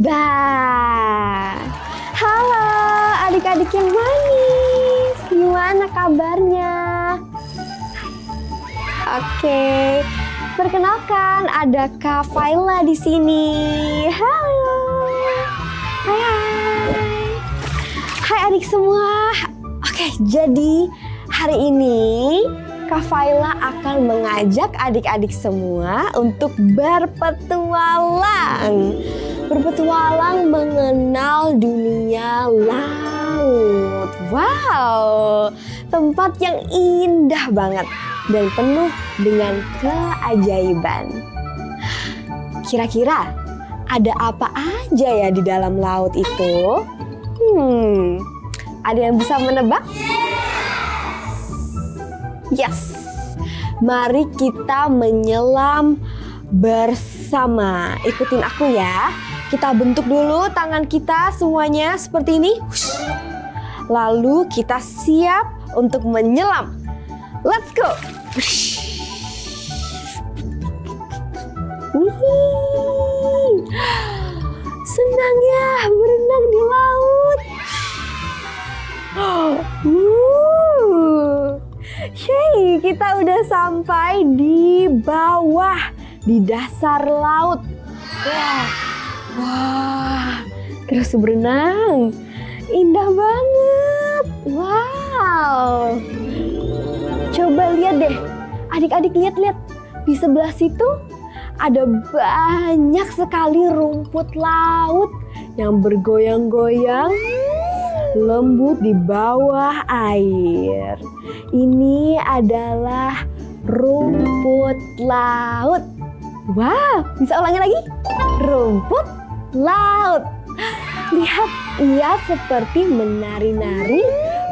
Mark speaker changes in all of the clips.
Speaker 1: Dah. Halo adik-adik yang manis, gimana kabarnya? Oke, perkenalkan ada Kak Faila di sini. Halo. Hai adik semua. Oke, jadi hari ini Kak Faila akan mengajak adik-adik semua untuk berpetualang. Berpetualang mengenal dunia laut. Wow, tempat yang indah banget dan penuh dengan keajaiban. Kira-kira ada apa aja ya di dalam laut itu? Ada yang bisa menebak? Yes, mari kita menyelam bersama. Ikutin aku ya. Kita bentuk dulu tangan kita semuanya seperti ini. Lalu kita siap untuk menyelam. Let's go. Senang ya berenang di laut. Hey, kita udah sampai di bawah, di dasar laut. Wah, terus berenang. Indah banget. Wow. Coba lihat deh. Adik-adik lihat-lihat. Di sebelah situ ada banyak sekali rumput laut yang bergoyang-goyang lembut di bawah air. Ini adalah rumput laut. Wow, bisa ulangi lagi? Rumput laut. Lihat, ia seperti menari-nari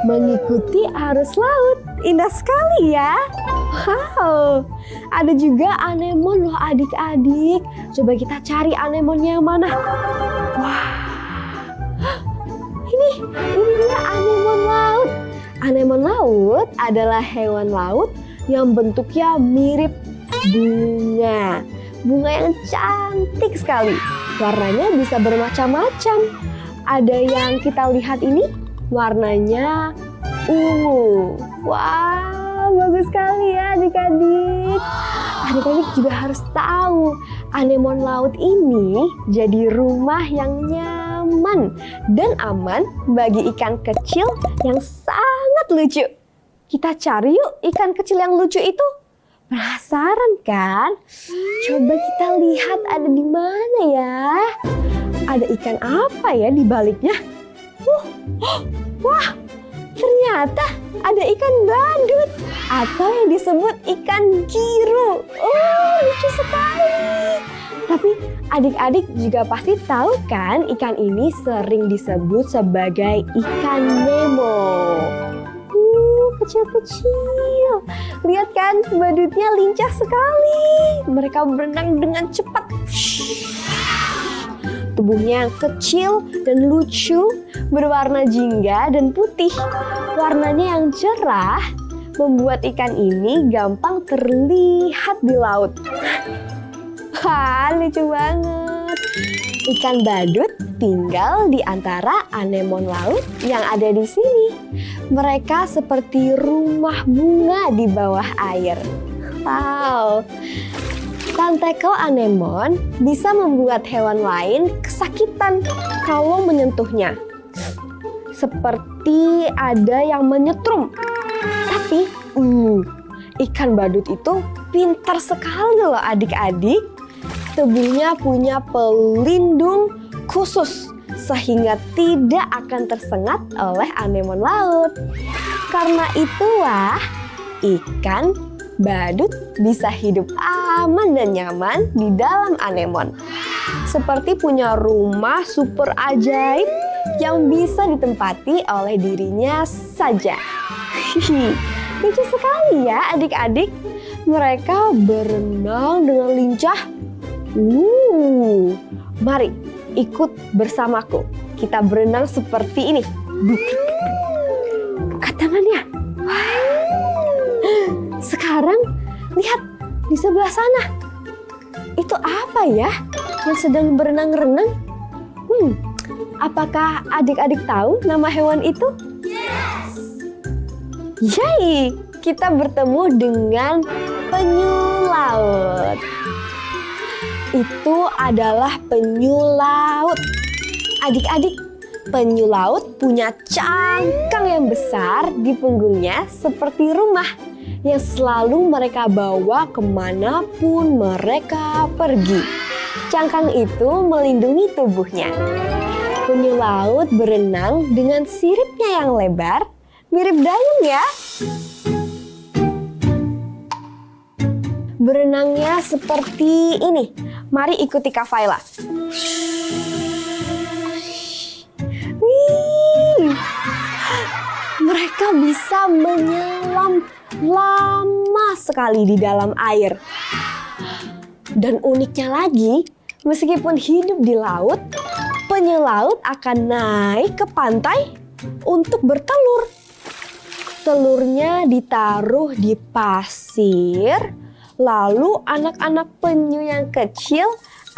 Speaker 1: mengikuti arus laut. Indah sekali ya. Wow, ada juga anemon loh adik-adik. Coba kita cari anemonnya yang mana. Wah, ini dia anemon laut. Anemon laut adalah hewan laut yang bentuknya mirip bunga. Bunga yang cantik sekali. Warnanya bisa bermacam-macam. Ada yang kita lihat ini warnanya ungu. Wah, bagus sekali ya adik-adik. Adik-adik juga harus tahu, anemon laut ini jadi rumah yang nyaman dan aman bagi ikan kecil yang sangat lucu. Kita cari yuk ikan kecil yang lucu itu. Penasaran kan? Coba kita lihat ada di mana ya? Ada ikan apa ya di baliknya? Wah, ternyata ada ikan badut atau yang disebut ikan biru. Oh, lucu sekali. Tapi adik-adik juga pasti tahu kan ikan ini sering disebut sebagai ikan Nemo. Kecil-kecil. Lihat kan, badutnya lincah sekali. Mereka berenang dengan cepat. Tubuhnya yang kecil dan lucu, berwarna jingga dan putih. Warnanya yang cerah membuat ikan ini gampang terlihat di laut. Wah, lucu banget. Ikan badut tinggal di antara anemon laut yang ada di sini. Mereka seperti rumah bunga di bawah air. Wow. Tentakel anemon bisa membuat hewan lain kesakitan kalau menyentuhnya. Seperti ada yang menyetrum. Tapi ikan badut itu pintar sekali loh adik-adik. Tubuhnya punya pelindung khusus sehingga tidak akan tersengat oleh anemon laut. Karena itulah ikan badut bisa hidup aman dan nyaman di dalam anemon. Seperti punya rumah super ajaib yang bisa ditempati oleh dirinya saja. Lucu sekali ya adik-adik. Mereka berenang dengan lincah. Mari ikut bersamaku. Kita berenang seperti ini. Buka tangannya. Sekarang lihat di sebelah sana. Itu apa ya yang sedang berenang-renang? Apakah adik-adik tahu nama hewan itu? Yay! Kita bertemu dengan penyu laut. Itu adalah penyu laut. Adik-adik, penyu laut punya cangkang yang besar di punggungnya seperti rumah yang selalu mereka bawa kemanapun mereka pergi. Cangkang itu melindungi tubuhnya. Penyu laut berenang dengan siripnya yang lebar, mirip dayung ya. Berenangnya seperti ini. Mari ikuti Kak Faila. Wih, mereka bisa menyelam lama sekali di dalam air. Dan uniknya lagi, meskipun hidup di laut, penyu laut akan naik ke pantai untuk bertelur. Telurnya ditaruh di pasir, lalu anak-anak penyu yang kecil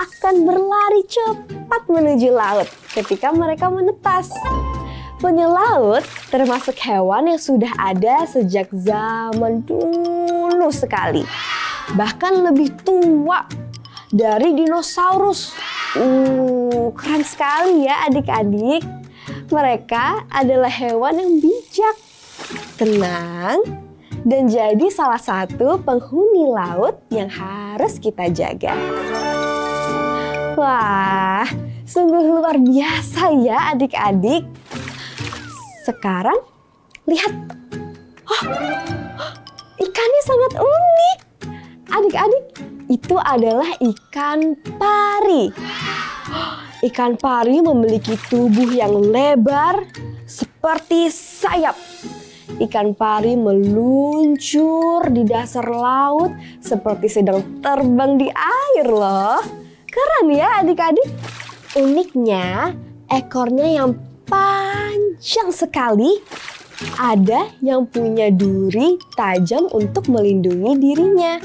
Speaker 1: akan berlari cepat menuju laut ketika mereka menetas. Penyu laut termasuk hewan yang sudah ada sejak zaman dulu sekali. Bahkan lebih tua dari dinosaurus. Keren sekali ya adik-adik. Mereka adalah hewan yang bijak, tenang, dan jadi salah satu penghuni laut yang harus kita jaga. Wah, sungguh luar biasa ya adik-adik. Sekarang lihat, ikannya sangat unik. Adik-adik, itu adalah ikan pari. Ikan pari memiliki tubuh yang lebar seperti sayap. Ikan pari meluncur di dasar laut seperti sedang terbang di air loh. Keren ya adik-adik. Uniknya, ekornya yang panjang sekali. Ada yang punya duri tajam untuk melindungi dirinya.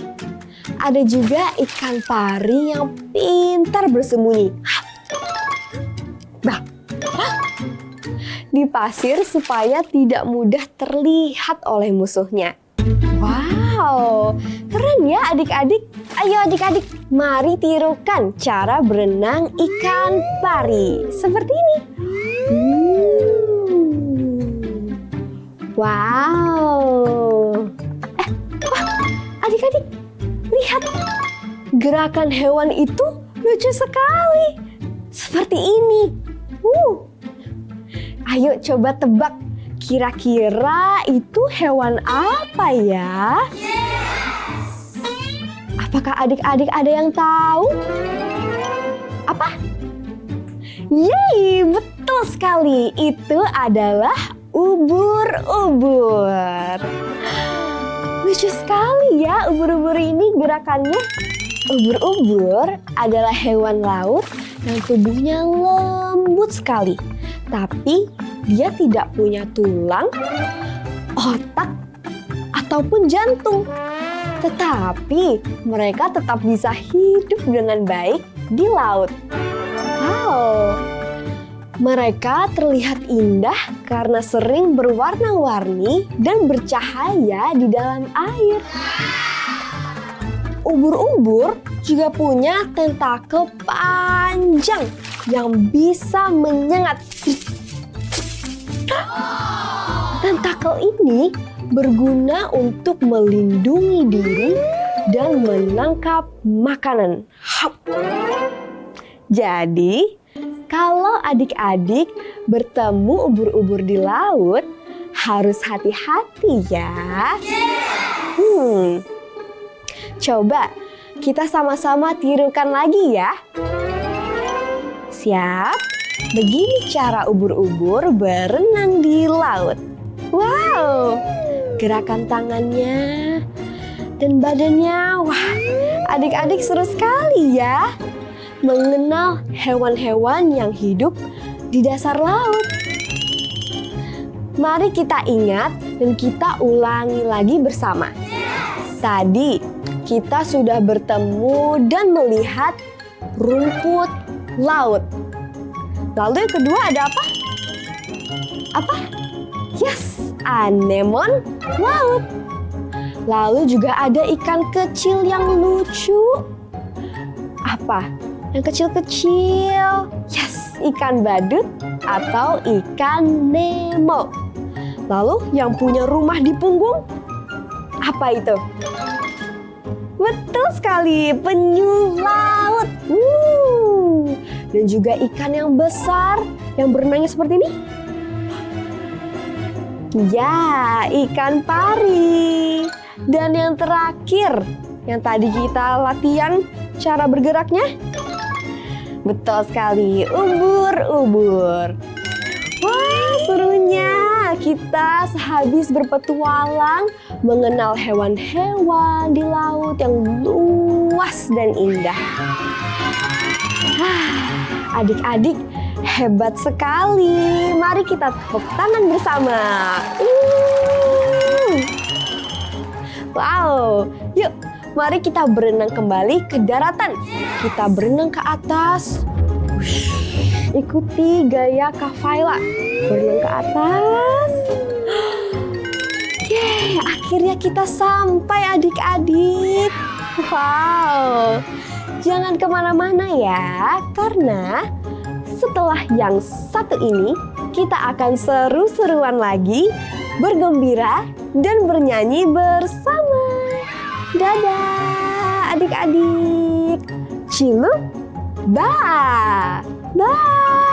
Speaker 1: Ada juga ikan pari yang pintar bersembunyi di pasir supaya tidak mudah terlihat oleh musuhnya. Wow, keren ya adik-adik. Ayo adik-adik, mari tirukan cara berenang ikan pari. Seperti ini. Wow. Adik-adik, lihat. Gerakan hewan itu lucu sekali. Seperti ini. Ayo coba tebak, kira-kira itu hewan apa ya? Apakah adik-adik ada yang tahu? Apa? Yeay, betul sekali. Itu adalah ubur-ubur. Lucu sekali ya ubur-ubur ini gerakannya. Ubur-ubur adalah hewan laut yang tubuhnya lembut sekali. Tapi dia tidak punya tulang, otak, ataupun jantung. Tetapi mereka tetap bisa hidup dengan baik di laut. Wow, mereka terlihat indah karena sering berwarna-warni dan bercahaya di dalam air. Ubur-ubur juga punya tentakel panjang yang bisa menyengat. Tentakel ini berguna untuk melindungi diri dan menangkap makanan. Jadi, kalau adik-adik bertemu ubur-ubur di laut, harus hati-hati ya. Coba kita sama-sama tirukan lagi ya. Siap? Begini cara ubur-ubur berenang di laut. Wow, gerakan tangannya dan badannya. Wah, adik-adik seru sekali ya mengenal hewan-hewan yang hidup di dasar laut. Mari kita ingat dan kita ulangi lagi bersama. Tadi kita sudah bertemu dan melihat rumput laut. Lalu yang kedua ada apa? Apa? Yes, anemon laut. Lalu juga ada ikan kecil yang lucu. Apa? Yang kecil-kecil. Yes, ikan badut atau ikan Nemo. Lalu yang punya rumah di punggung, apa itu? Betul sekali, penyu laut. Dan juga ikan yang besar yang berenangnya seperti ini. Ya, ikan pari. Dan yang terakhir, yang tadi kita latihan cara bergeraknya. Betul sekali, ubur-ubur. Wah, serunya kita sehabis berpetualang mengenal hewan-hewan di laut yang luas dan indah. Adik-adik hebat sekali. Mari kita tepuk tangan bersama. Wow, yuk mari kita berenang kembali ke daratan. Kita berenang ke atas. Ikuti gaya Kak Faila. Berenang ke atas. Yeay, akhirnya kita sampai adik-adik. Wow, jangan kemana-mana ya, karena setelah yang satu ini kita akan seru-seruan lagi, bergembira dan bernyanyi bersama. Dadah adik-adik. Cilu, bye. Bye.